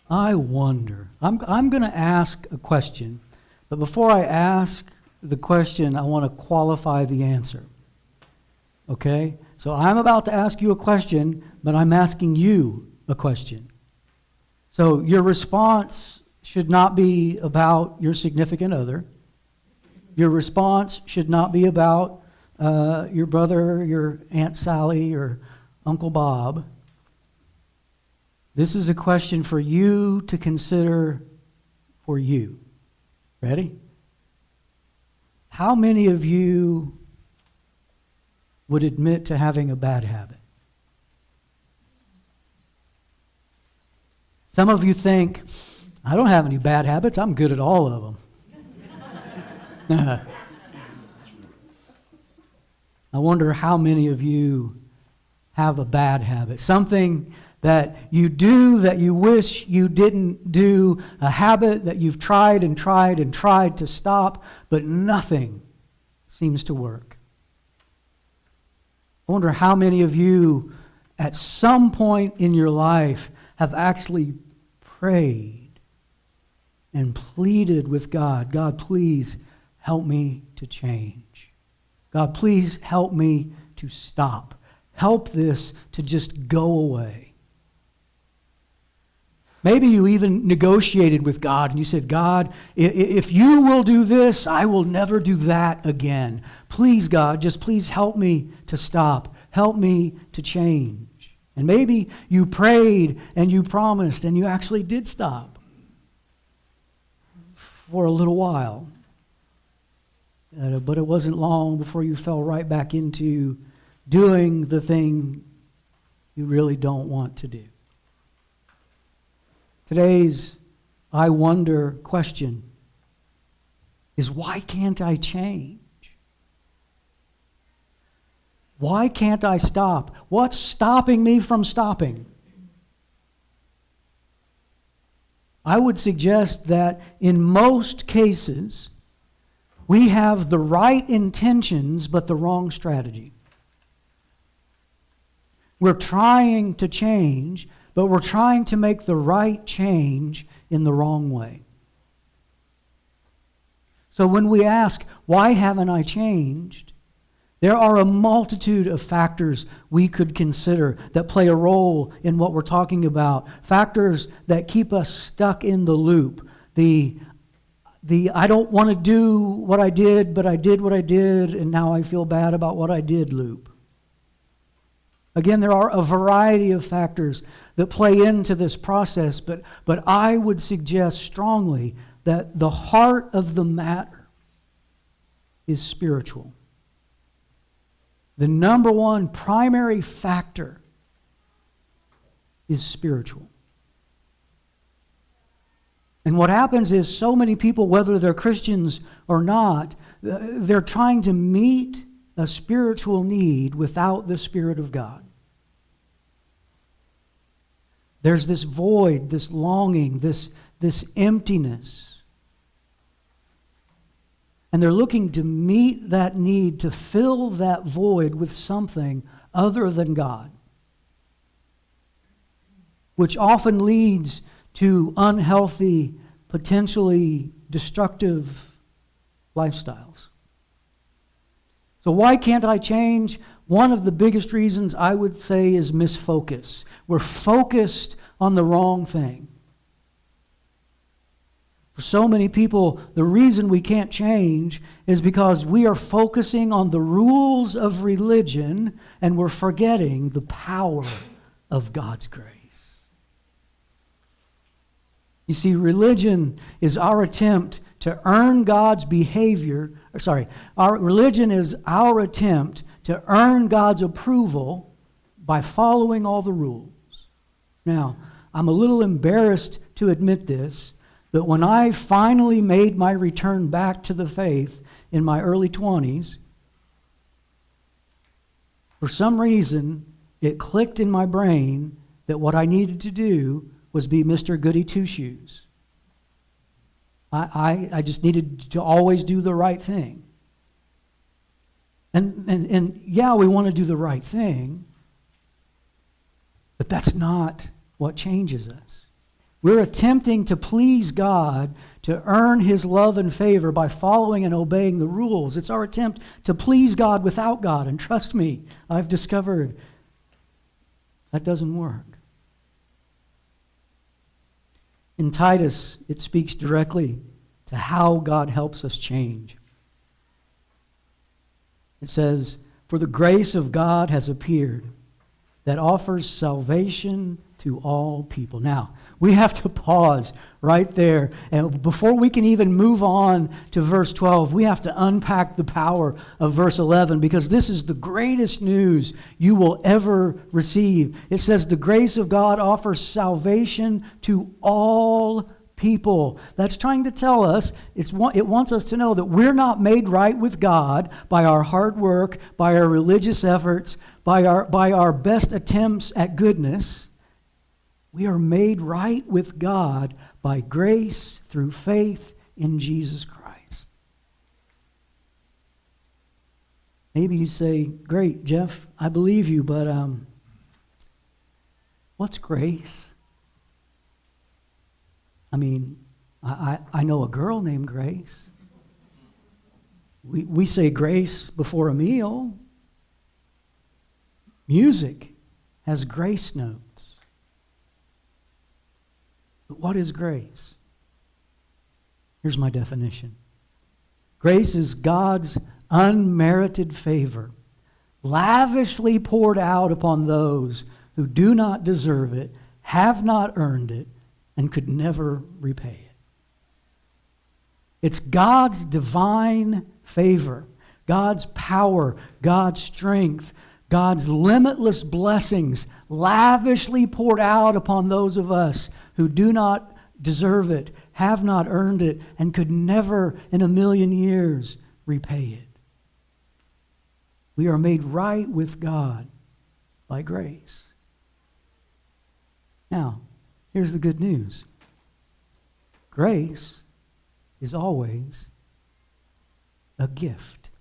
I wonder. I'm going to ask a question, but before I ask the question, I want to qualify the answer. Okay? So I'm about to ask you a question, but I'm asking you a question. So your response should not be about your significant other. Your response should not be about your brother, your Aunt Sally, or Uncle Bob. This is a question for you to consider for you. Ready? How many of you would admit to having a bad habit? Some of you think, I don't have any bad habits, I'm good at all of them. I wonder how many of you have a bad habit. Something that you do that you wish you didn't do, a habit that you've tried and tried and tried to stop, but nothing seems to work. I wonder how many of you at some point in your life have actually prayed and pleaded with God, God, please help me to change. God, please help me to stop. Help this to just go away. Maybe you even negotiated with God and you said, God, if you will do this, I will never do that again. Please, God, just please help me to stop. Help me to change. And maybe you prayed and you promised and you actually did stop for a little while. But it wasn't long before you fell right back into doing the thing you really don't want to do. Today's I wonder question is, why can't I change? Why can't I stop? What's stopping me from stopping? I would suggest that in most cases, we have the right intentions but the wrong strategy. We're trying to change, but we're trying to make the right change in the wrong way. So when we ask, why haven't I changed? There are a multitude of factors we could consider that play a role in what we're talking about. Factors that keep us stuck in the loop. The I don't want to do what I did, but I did what I did, and now I feel bad about what I did loop. Again, there are a variety of factors that play into this process, but I would suggest strongly that the heart of the matter is spiritual. The number one primary factor is spiritual. And what happens is so many people, whether they're Christians or not, they're trying to meet a spiritual need without the Spirit of God. There's this void, this longing, this emptiness. And they're looking to meet that need, to fill that void with something other than God, which often leads to unhealthy, potentially destructive lifestyles. So why can't I change? One of the biggest reasons I would say is misfocus. We're focused on the wrong thing. For so many people, the reason we can't change is because we are focusing on the rules of religion and we're forgetting the power of God's grace. You see, religion is our attempt to earn God's behavior. Our religion is our attempt to earn God's approval by following all the rules. Now, I'm a little embarrassed to admit this, but when I finally made my return back to the faith in my early 20s, for some reason, it clicked in my brain that what I needed to do was be Mr. Goody Two-Shoes. I just needed to always do the right thing. And yeah, we want to do the right thing, but that's not what changes us. We're attempting to please God, to earn His love and favor by following and obeying the rules. It's our attempt to please God without God. And trust me, I've discovered that doesn't work. In Titus, it speaks directly to how God helps us change. It says, "For the grace of God has appeared that offers salvation to all people." Now, we have to pause right there. And before we can even move on to verse 12, we have to unpack the power of verse 11, because this is the greatest news you will ever receive. It says, "The grace of God offers salvation to all people." That's trying to tell us, it wants us to know that we're not made right with God by our hard work, by our religious efforts, by our best attempts at goodness. We are made right with God by grace through faith in Jesus Christ. Maybe you say, "Great, Jeff, I believe you, but what's grace?" I mean, I know a girl named Grace. We say grace before a meal. Music has grace notes. But what is grace? Here's my definition. Grace is God's unmerited favor, lavishly poured out upon those who do not deserve it, have not earned it, and could never repay it. It's God's divine favor, God's power, God's strength, God's limitless blessings lavishly poured out upon those of us who do not deserve it, have not earned it, and could never in a million years repay it. We are made right with God by grace. Now, here's the good news. Grace is always a gift.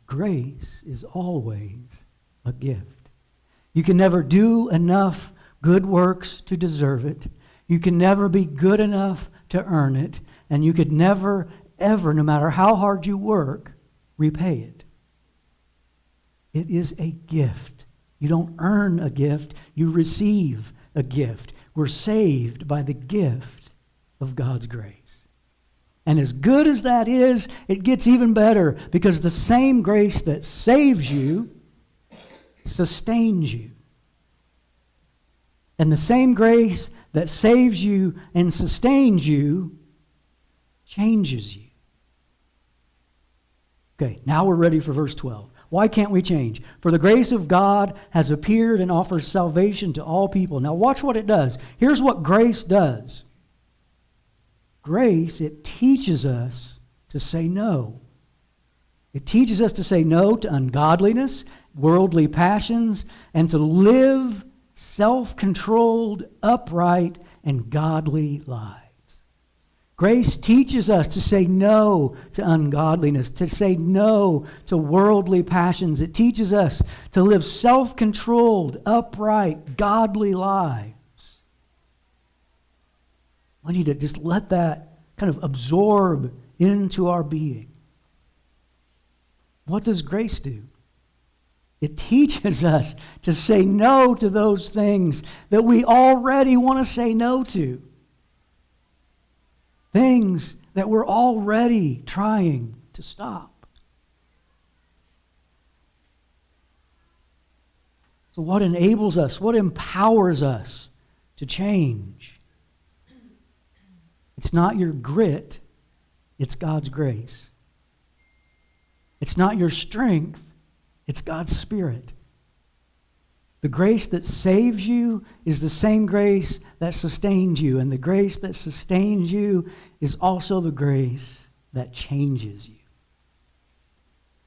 Grace is always a gift. You can never do enough good works to deserve it. You can never be good enough to earn it. And you could never, ever, no matter how hard you work, repay it. It is a gift. You don't earn a gift, you receive a gift. We're saved by the gift of God's grace. And as good as that is, it gets even better, because the same grace that saves you sustains you. And the same grace that saves you and sustains you changes you. Okay, now we're ready for verse 12. Why can't we change? "For the grace of God has appeared and offers salvation to all people." Now watch what it does. Here's what grace does. Grace, it teaches us to say no. It teaches us to say no to ungodliness, worldly passions, and to live self-controlled, upright, and godly lives. Grace teaches us to say no to ungodliness, to say no to worldly passions. It teaches us to live self-controlled, upright, godly lives. We need to just let that kind of absorb into our being. What does grace do? It teaches us to say no to those things that we already want to say no to. Things that we're already trying to stop. So what enables us, what empowers us to change? It's not your grit, it's God's grace. It's not your strength, it's God's Spirit. The grace that saves you is the same grace that sustains you, and the grace that sustains you is also the grace that changes you.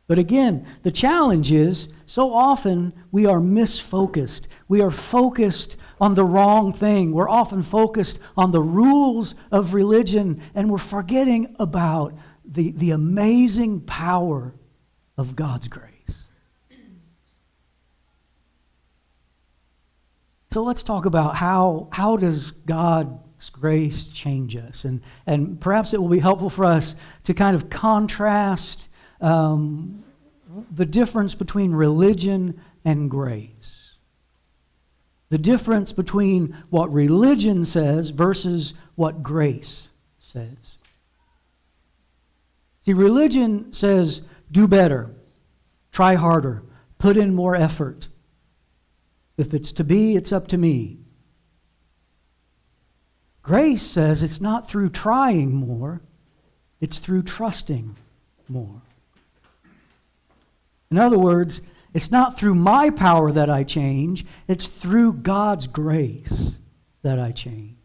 But again, the challenge is, so often we are misfocused. We are focused on the wrong thing. We're often focused on the rules of religion, and we're forgetting about the amazing power of God's grace. So let's talk about how does God's grace change us? And perhaps it will be helpful for us to kind of contrast the difference between religion and grace. The difference between what religion says versus what grace says. See, religion says, do better, try harder, put in more effort. If it's to be, it's up to me. Grace says it's not through trying more, it's through trusting more. In other words, it's not through my power that I change, it's through God's grace that I change.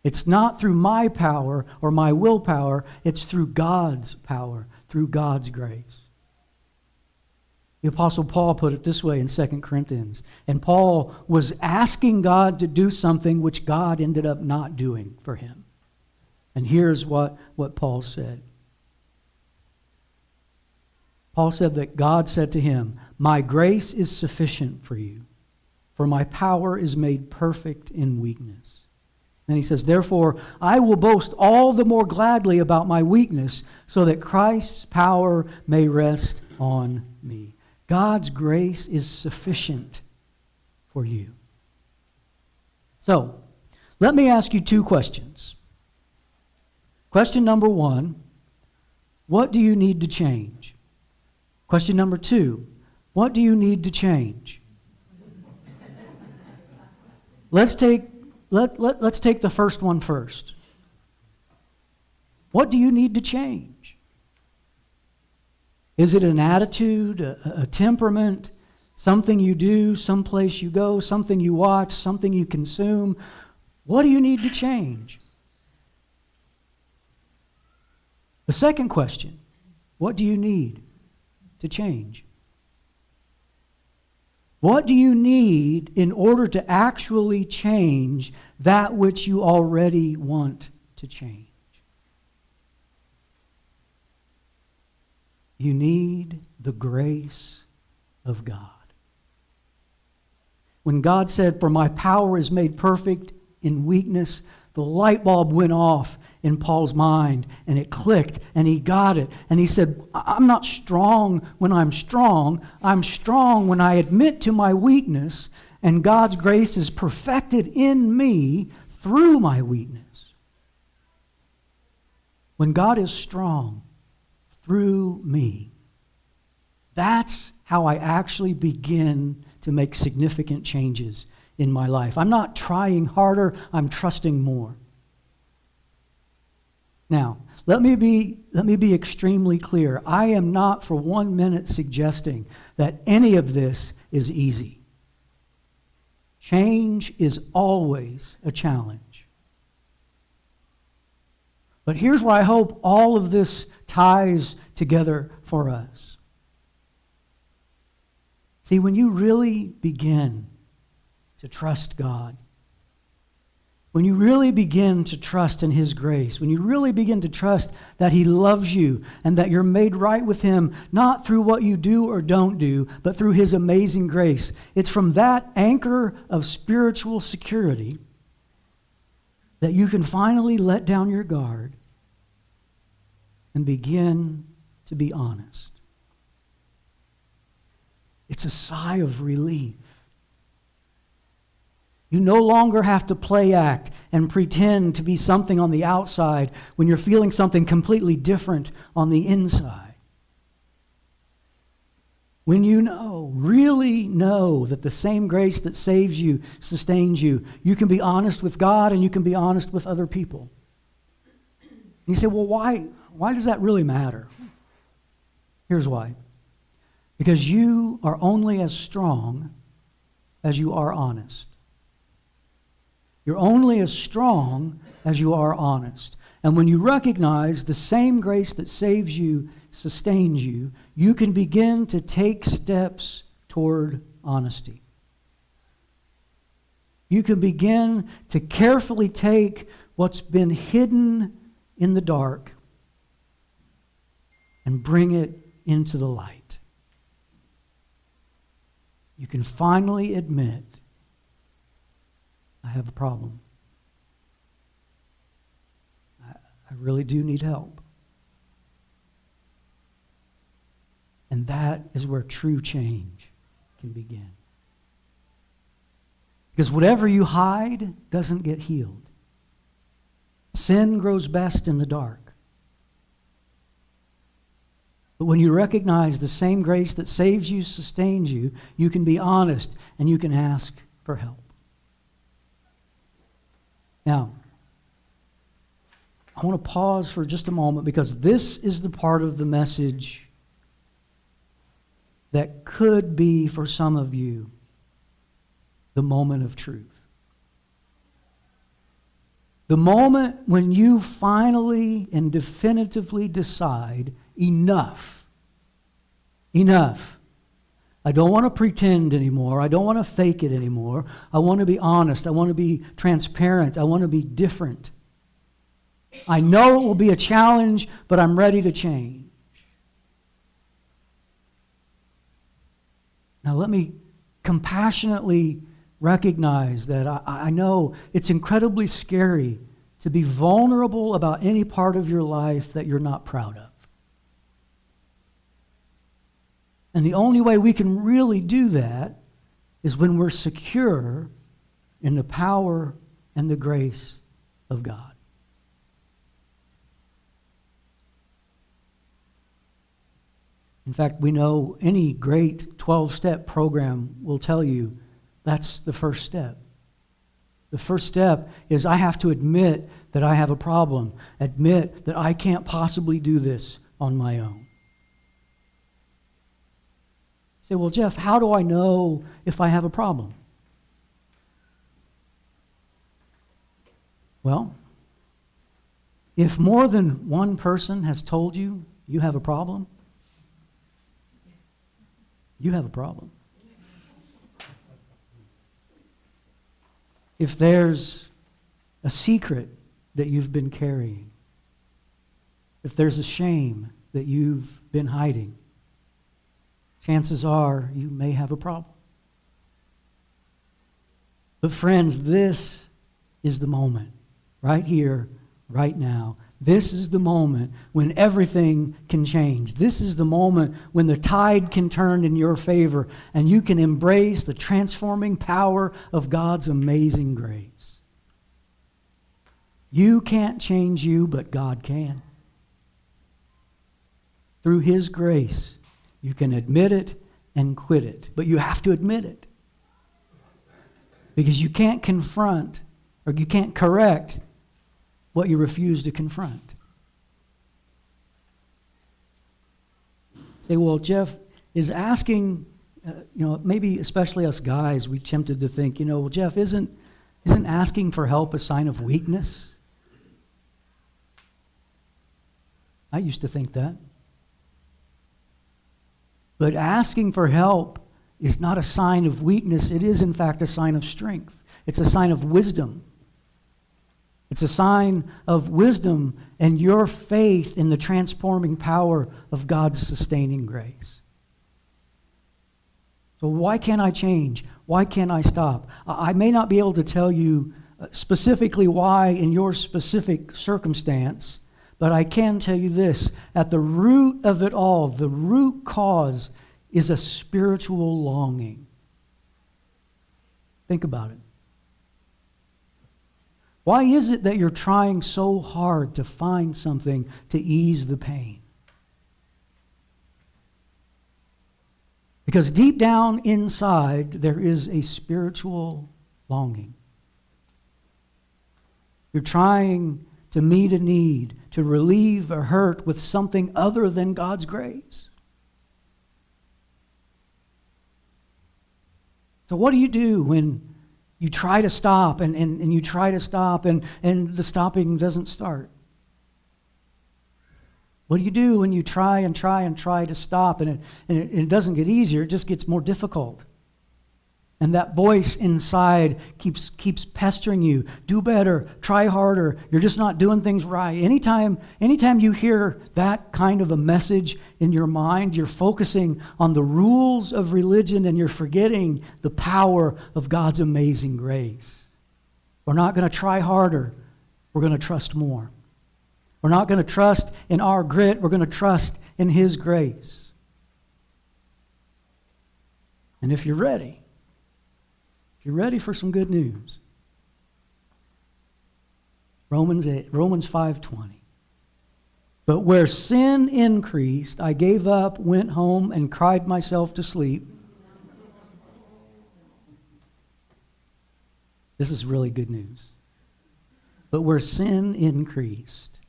It's not through my power or my willpower, it's through God's power, through God's grace. The Apostle Paul put it this way in 2 Corinthians. And Paul was asking God to do something which God ended up not doing for him. And here's what Paul said. Paul said that God said to him, "My grace is sufficient for you, for my power is made perfect in weakness." And he says, "Therefore, I will boast all the more gladly about my weakness, so that Christ's power may rest on me." God's grace is sufficient for you. So, let me ask you two questions. Question number one, what do you need to change? Question number two, what do you need to change? Let's take the first one first. What do you need to change? Is it an attitude, a temperament, something you do, someplace you go, something you watch, something you consume? What do you need to change? The second question, what do you need to change? What do you need in order to actually change that which you already want to change? You need the grace of God. When God said, "For my power is made perfect in weakness," the light bulb went off in Paul's mind, and it clicked, and he got it. And he said, "I'm not strong when I'm strong. I'm strong when I admit to my weakness, and God's grace is perfected in me through my weakness." When God is strong through me, that's how I actually begin to make significant changes in my life. I'm not trying harder, I'm trusting more. Now, let me be extremely clear. I am not for 1 minute suggesting that any of this is easy. Change is always a challenge. But here's where I hope all of this ties together for us. See, when you really begin to trust God, when you really begin to trust in His grace, when you really begin to trust that He loves you and that you're made right with Him, not through what you do or don't do, but through His amazing grace, it's from that anchor of spiritual security that you can finally let down your guard and begin to be honest. It's a sigh of relief. You no longer have to play act and pretend to be something on the outside when you're feeling something completely different on the inside. When you really know that the same grace that saves you sustains you, you can be honest with God and you can be honest with other people. And you say, well, why does that really matter? Here's why. Because you are only as strong as you are honest. You're only as strong as you are honest. And when you recognize the same grace that saves you sustains you, you can begin to take steps toward honesty. You can begin to carefully take what's been hidden in the dark and bring it into the light. You can finally admit I have a problem. I really do need help. And that is where true change can begin. Because whatever you hide doesn't get healed. Sin grows best in the dark. But when you recognize the same grace that saves you, sustains you, you can be honest and you can ask for help. Now, I want to pause for just a moment because this is the part of the message that could be, for some of you, the moment of truth. The moment when you finally and definitively decide, enough. Enough. I don't want to pretend anymore. I don't want to fake it anymore. I want to be honest. I want to be transparent. I want to be different. I know it will be a challenge, but I'm ready to change. Now let me compassionately recognize that I know it's incredibly scary to be vulnerable about any part of your life that you're not proud of. And the only way we can really do that is when we're secure in the power and the grace of God. In fact, we know any great 12-step program will tell you that's the first step. The first step is I have to admit that I have a problem, admit that I can't possibly do this on my own. You say, well, Jeff, how do I know if I have a problem? Well, if more than one person has told you you have a problem, you have a problem. If there's a secret that you've been carrying, if there's a shame that you've been hiding, chances are you may have a problem. But friends, this is the moment, right here, right now. This is the moment when everything can change. This is the moment when the tide can turn in your favor and you can embrace the transforming power of God's amazing grace. You can't change you, but God can. Through His grace, you can admit it and quit it. But you have to admit it. Because you can't confront or you can't correct what you refuse to confront. Say, well, Jeff, is asking, maybe especially us guys, we tempted to think, well, Jeff, isn't asking for help a sign of weakness? I used to think that. But asking for help is not a sign of weakness. It is, in fact, a sign of strength. It's a sign of wisdom. It's a sign of wisdom and your faith in the transforming power of God's sustaining grace. So why can't I change? Why can't I stop? I may not be able to tell you specifically why in your specific circumstance, but I can tell you this. At the root of it all, the root cause is a spiritual longing. Think about it. Why is it that you're trying so hard to find something to ease the pain? Because deep down inside, there is a spiritual longing. You're trying to meet a need, to relieve a hurt with something other than God's grace. So what do you do when you try to stop and you try to stop and the stopping doesn't start? What do you do when you try to stop and it doesn't get easier, it just gets more difficult? And that voice inside keeps pestering you. Do better, try harder, you're just not doing things right. Anytime you hear that kind of a message in your mind, you're focusing on the rules of religion and you're forgetting the power of God's amazing grace. We're not going to try harder. We're going to trust more. We're not going to trust in our grit. We're going to trust in His grace. And if you're ready for some good news, Romans 5:20. But where sin increased, I gave up, went home, and cried myself to sleep. This is really good news. But where sin increased,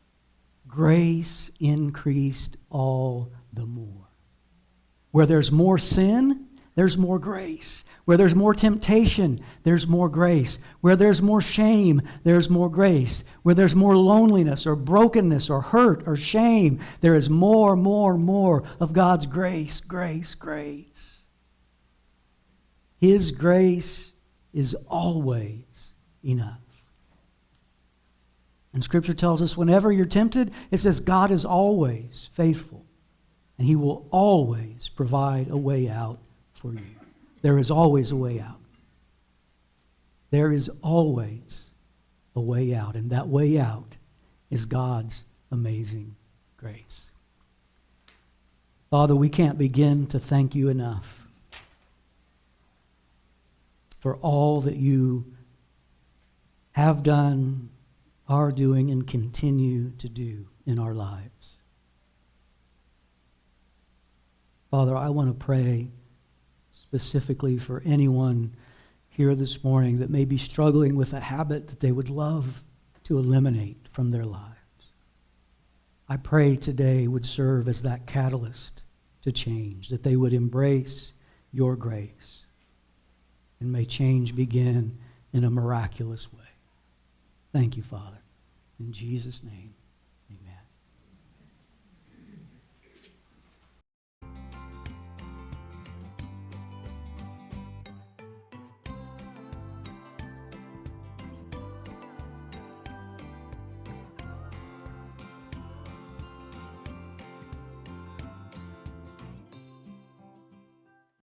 grace increased all the more. Where there's more sin, there's more grace. Where there's more temptation, there's more grace. Where there's more shame, there's more grace. Where there's more loneliness or brokenness or hurt or shame, there is more of God's grace, grace, grace. His grace is always enough. And Scripture tells us whenever you're tempted, it says God is always faithful, and He will always provide a way out for you. There is always a way out. There is always a way out, and that way out is God's amazing grace. Father, we can't begin to thank You enough for all that You have done, are doing, and continue to do in our lives. Father, I want to pray specifically for anyone here this morning that may be struggling with a habit that they would love to eliminate from their lives. I pray today would serve as that catalyst to change, that they would embrace Your grace, and may change begin in a miraculous way. Thank You, Father. In Jesus' name, amen.